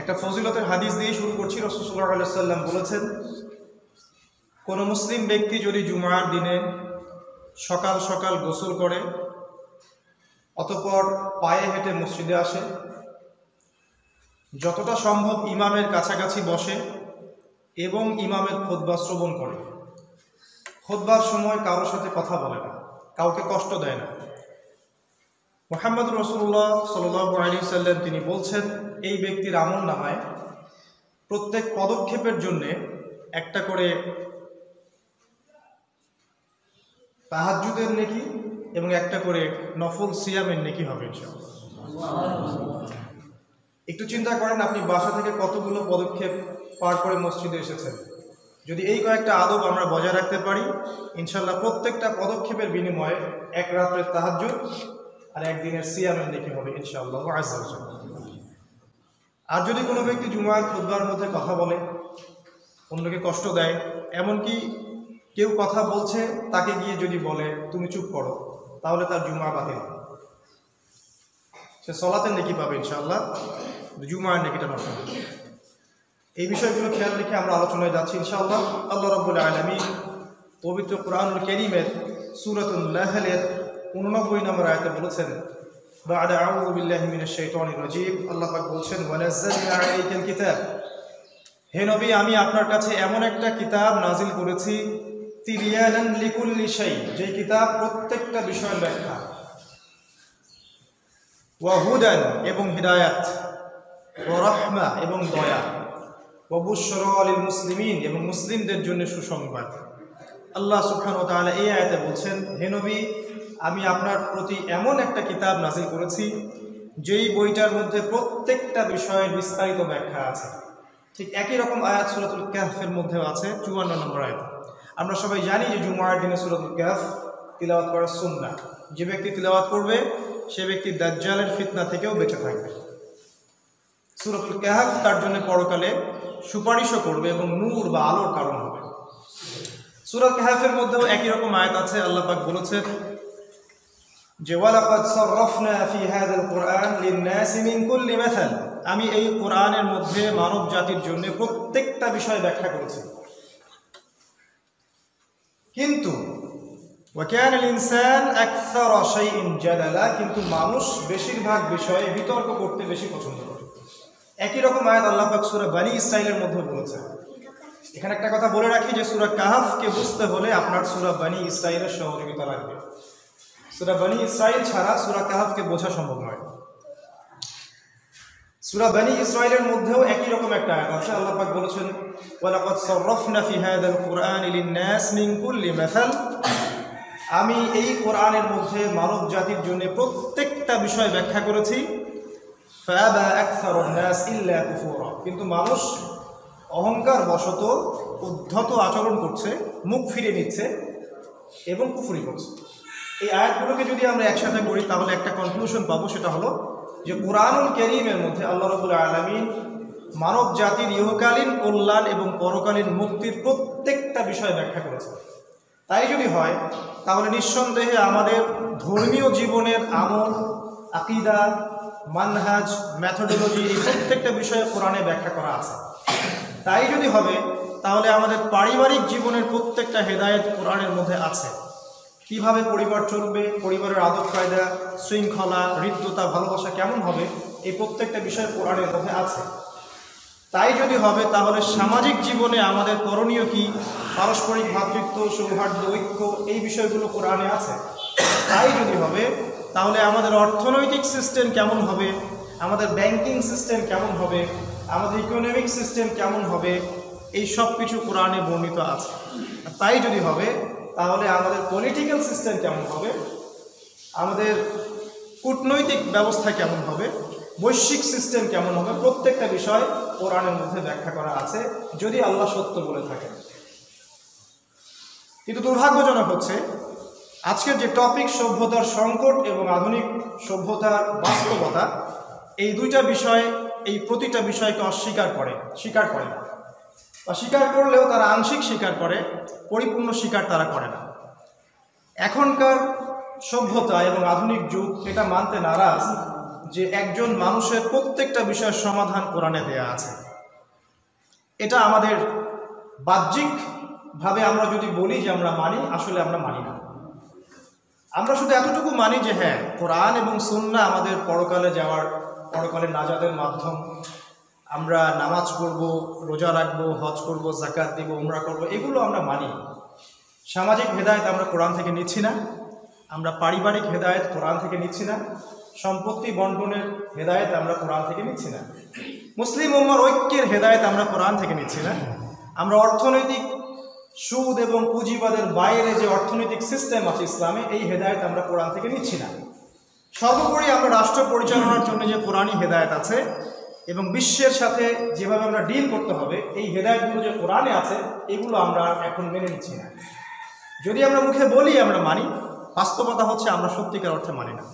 একটা ফজিলতের হাদিস দিয়ে শুরু করছি। রাসূল সাল্লাল্লাহু আলাইহি ওয়াসাল্লাম বলেছেন, কোনো মুসলিম ব্যক্তি যদি জুমার দিনে সকাল সকাল গোসল করে অতঃপর পায়ে হেঁটে মসজিদে আসে, যতটা সম্ভব ইমামের কাছাকাছি বসে এবং ইমামের খুতবা শ্রবণ করে, খুতবার সময় কারোর সাথে কথা বলে না, কাউকে কষ্ট দেয় না, মুহাম্মদ রাসূলুল্লাহ সাল্লাল্লাহু আলাইহি ওয়াসাল্লাম তিনি বলছেন, এই ব্যক্তির আমলনামায় প্রত্যেক পদক্ষেপের জন্য একটা করে তাহাজ্জুদের নেকি এবং একটা করে নফল সিয়ামের নেকি হবে ইনশাআল্লাহ। একটু চিন্তা করেন, আপনি বাসা থেকে কতগুলো পদক্ষেপ পার করে মসজিদে এসেছেন। যদি এই কয়েকটা আদব আমরা বজায় রাখতে পারি, ইনশাআল্লাহ প্রত্যেকটা পদক্ষেপের বিনিময়ে এক রাতের তাহাজ্জুদ আর একদিনের সিয়ামের নেকি হবে ইনশাআল্লাহ আযজা ওয়া জাল্লা। আর যদি কোনো ব্যক্তি জুমার খুতবার মধ্যে কথা বলে, অন্যকে কষ্ট দেয়, এমনকি কেউ কথা বলছে তাকে গিয়ে যদি বলে তুমি চুপ করো, তাহলে তার জুমা বাতিল, সে সলাতের নেকি পাবে ইনশাআল্লাহ, জুমার নেকিটা নষ্ট হবে। এই বিষয়গুলো খেয়াল রেখে আমরা আলোচনায় যাচ্ছি ইনশাআল্লাহ। আল্লাহ রাব্বুল আলামিন পবিত্র কোরআনুল কারীমের সূরাতুন নাহলের 89 নম্বর আয়াতে বলেছেন, বা'দা আউযু বিল্লাহি মিনাশ শাইতানির রাজীম, আল্লাহ পাক বলছেন, ওয়া নাযালনা আলাইকাল কিতাব, হে নবী আমি আপনার কাছে এমন একটা কিতাব নাজিল করেছি, তিবিয়ানান লিকুল্লি শাই, যে কিতাব প্রত্যেকটা বিষয়ের ব্যাখ্যা, ওয়া হুদান এবং হিদায়াত, ওয়া রাহমা এবং দয়া, ওয়া বুশরা লিল মুসলিমিন এবং মুসলিমদের জন্য সুসংবাদ। আল্লাহ সুবহানাহু ওয়া তাআলা এই আয়াতে বলছেন, হে নবী আমি আপনার প্রতি এমন একটা কিতাব নাজিল করেছি যেই বইটার মধ্যে প্রত্যেকটা বিষয়ের বিস্তারিত ব্যাখ্যা আছে। ঠিক একই রকম আয়াত সূরাতুল কাহফের মধ্যেও আছে, 54 নম্বর আয়াত। আমরা সবাই জানি যে জুমার দিনে সূরাতুল কাহফ তিলাওয়াত করা সুন্নাহ। যে ব্যক্তি তিলাওয়াত করবে সে ব্যক্তি দাজ্জালের ফিতনা থেকেও বেঁচে থাকবে। সূরাতুল কাহফ তার জন্য পরকালে সুপারিশও করবে এবং নূর বা আলোর কারণ হবে। সূরা কাহফের মধ্যেও একই রকম আয়াত আছে। আল্লাহ পাক বলেছেন যে ওয়ালাকাদ সাররাফনা ফি হাযাল কুরআন লিন-নাসি মিন কুল্লি মাসাল, আমি এই কোরআনের মধ্যে মানব জাতির জন্য প্রত্যেকটা বিষয় ব্যাখ্যা করেছি, কিন্তু ওয়া কানাল ইনসান আকসারা শাইইন জাদালা, কিন্তু মানুষ বেশিরভাগ বিষয়ে বিতর্ক করতে বেশি পছন্দ করে। একই রকম আয়াত আল্লাহ পাক সূরা বনী ইসরাঈলের মধ্যে বলেছেন। এখানে একটা কথা বলে রাখি যে সূরা কাহফকে বুঝতে হলে আপনার সূরা বনী ইসরাঈলের সহযোগিতা লাগবে। সূরা বনী ইসরাঈল ছাড়া সূরা কাহফকে বোঝা সম্ভব নয়। সূরা বনী ইসরাঈলের মধ্যেও একই রকম একটা আয়াত আছে। আল্লাহ পাক বলেছেন, ওয়ালাকাদ সাররাফনা ফি হাযাল কুরআনি লিন-নাস মিন কুল্লি মাসাল, আমি এই কোরআনের মধ্যে মানব জাতির জন্য প্রত্যেকটা বিষয় ব্যাখ্যা করেছি, ফাআবা আকসারুন নাস ইল্লা কুফুরা, কিন্তু মানুষ অহংকার বশত উদ্ধত আচরণ করছে, মুখ ফিরে নিচ্ছে এবং কুফরি করছে। এই আয়াতগুলোকে যদি আমরা একসাথে করি তাহলে একটা কনক্লুশন পাবো, সেটা হলো যে কোরআনুল কারীমের মধ্যে আল্লাহ রাব্বুল আলামিন মানব জাতির ইহকালীন কল্যাণ এবং পরকালীন মুক্তির প্রত্যেকটা বিষয় ব্যাখ্যা করেছে। তাই যদি হয় তাহলে নিঃসন্দেহে আমাদের ধর্মীয় জীবনের আমল, আকীদা, মানহাজ, মেথোডোলজি, এই প্রত্যেকটা বিষয়ে কোরআনে ব্যাখ্যা করা আছে। তাই যদি হবে তাহলে আমাদের পারিবারিক জীবনের প্রত্যেকটা হেদায়েত কোরআনের মধ্যে আছে। কিভাবে পরিবার চলবে, পরিবারের আদব কায়দা, শৃঙ্খলা, হৃদ্যতা, ভালোবাসা কেমন হবে, এই প্রত্যেকটা বিষয় কোরআনের মধ্যে আছে। তাই যদি হবে তাহলে সামাজিক জীবনে আমাদের করণীয় কি, পারস্পরিক ভ্রাতৃত্ব, সৌহার্দ্য, ঐক্য, এই বিষয়গুলো কোরআনে আছে। তাই যদি হবে তাহলে আমাদের অর্থনৈতিক সিস্টেম কেমন হবে, আমাদের ব্যাংকিং সিস্টেম কেমন হবে, আমাদের ইকোনমিক সিস্টেম কেমন হবে, এই সব কিছু কোরআনে বর্ণিত আছে। তাই যদি হবে তাহলে আমাদের পলিটিক্যাল সিস্টেম কেমন হবে, আমাদের কূটনৈতিক ব্যবস্থা কেমন হবে, বৈশ্বিক সিস্টেম কেমন হবে, প্রত্যেকটা বিষয় কোরআনের মধ্যে ব্যাখ্যা করা আছে, যদি আল্লাহ সত্য বলে থাকেন। কিন্তু দুর্ভাগ্যজনক হচ্ছে আজকের যে টপিক, সভ্যতার সংকট এবং আধুনিক সভ্যতার বাস্তবতা, এই দুইটা বিষয়, এই প্রতিটা বিষয়কে স্বীকার করে না, বা স্বীকার করলেও তারা আংশিক স্বীকার করে, পরিপূর্ণ স্বীকার তারা করে না। এখনকার সভ্যতা এবং আধুনিক যুগ এটা মানতে নারাজ যে একজন মানুষের প্রত্যেকটা বিষয়ের সমাধান কোরআনে দেয়া আছে। এটা আমাদের বাহ্যিকভাবে আমরা যদি বলি যে আমরা মানি, আসলে আমরা মানি না। আমরা শুধু এতটুকু মানি যে হ্যাঁ, কোরআন এবং সুন্নাহ আমাদের পরকালে যাওয়ার, পরকালে নাজাতের মাধ্যম। আমরা নামাজ পড়ব, রোজা রাখবো, হজ করব, যাকাত দিব, উমরা করব, এগুলো আমরা মানি। সামাজিক হেদায়েত আমরা কোরআন থেকে নিচ্ছি না, আমরা পারিবারিক হেদায়েত কোরআন থেকে নিচ্ছি না, সম্পত্তি বন্টনের হেদায়েত আমরা কোরআন থেকে নিচ্ছি না, মুসলিম উম্মার ঐক্যের হেদায়েত আমরা কোরআন থেকে নিচ্ছি না। আমরা অর্থনৈতিক সুদ এবং পুঁজিবাদের বাইরে যে অর্থনৈতিক সিস্টেম আছে ইসলামে, এই হেদায়েত আমরা কোরআন থেকে নিচ্ছি না। সর্বোপরি আমরা রাষ্ট্র পরিচালনার জন্য যে কোরআনই হেদায়েত আছে এবং বিশ্বের সাথে যেভাবে আমরা ডিল করতে হবে, এই হেদায়েতগুলো যে কোরআনে আছে, এগুলো আমরা এখন মেনে নিচ্ছি না। যদি আমরা মুখে বলি আমরা মানি, বাস্তবতা হচ্ছে আমরা সত্যিকার অর্থে মানি না।